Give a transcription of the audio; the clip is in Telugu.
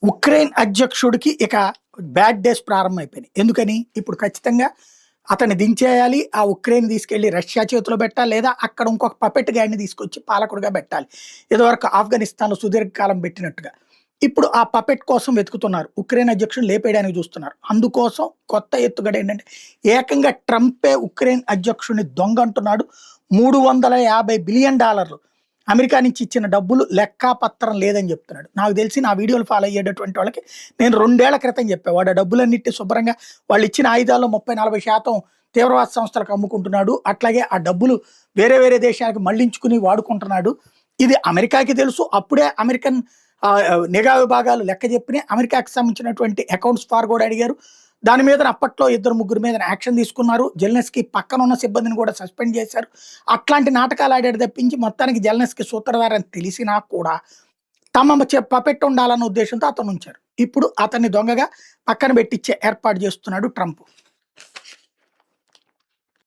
ఉక్రెయిన్ అధ్యక్షుడికి ఇక బ్యాడ్ డేస్ ప్రారంభమైపోయినాయి. ఎందుకని? ఇప్పుడు ఖచ్చితంగా అతన్ని దించేయాలి. ఆ ఉక్రెయిన్ తీసుకెళ్ళి రష్యా చేతిలో పెట్టాలి. లేదా అక్కడ ఇంకొక పపెట్ గాడిని తీసుకొచ్చి పాలకుడిగా పెట్టాలి. ఇదివరకు ఆఫ్ఘనిస్తాన్‌లో సుదీర్ఘకాలం పెట్టినట్టుగా. ఇప్పుడు ఆ పపెట్ కోసం వెతుకుతున్నారు. ఉక్రెయిన్ అధ్యక్షుడిని లేపేయడానికి చూస్తున్నారు. అందుకోసం కొత్త ఎత్తుగడ ఏంటంటే ఏకంగా ట్రంపే ఉక్రెయిన్ అధ్యక్షుడిని దొంగ అంటున్నాడు. $350 బిలియన్ అమెరికా నుంచి ఇచ్చిన డబ్బులు లెక్కాపత్రం లేదని చెప్తున్నాడు. నాకు తెలిసి నా వీడియోలు ఫాలో అయ్యేటటువంటి వాళ్ళకి నేను 2 ఏళ్ల క్రితం చెప్పా. వాడు ఆ డబ్బులన్నిటిని శుభ్రంగా వాళ్ళు ఇచ్చిన ఆయుధాల్లో 30-40% తీవ్రవాద సంస్థలకు అమ్ముకుంటున్నాడు. అట్లాగే ఆ డబ్బులు వేరే వేరే దేశాలకు మళ్లించుకుని వాడుకుంటున్నాడు. ఇది అమెరికాకి తెలుసు. అప్పుడే అమెరికన్ నిఘా విభాగాలు లెక్క చెప్పినాయి. అమెరికాకి సంబంధించినటువంటి అకౌంట్స్ ఫార్వర్డ్ అడిగారు. దాని మీద అప్పట్లో 2-3 మీద యాక్షన్ తీసుకున్నారు. జెలెన్స్కీ పక్కన ఉన్న సిబ్బందిని కూడా సస్పెండ్ చేశారు. అట్లాంటి నాటకాలు ఆడాడు తప్పించి మొత్తానికి జెలెన్స్కీ సూత్రధారని తెలిసినా కూడా తమ పపెట్టు ఉండాలన్న ఉద్దేశంతో అతను ఉంచారు. ఇప్పుడు అతన్ని దొంగగా పక్కన పెట్టించే ఏర్పాటు చేస్తున్నాడు ట్రంప్.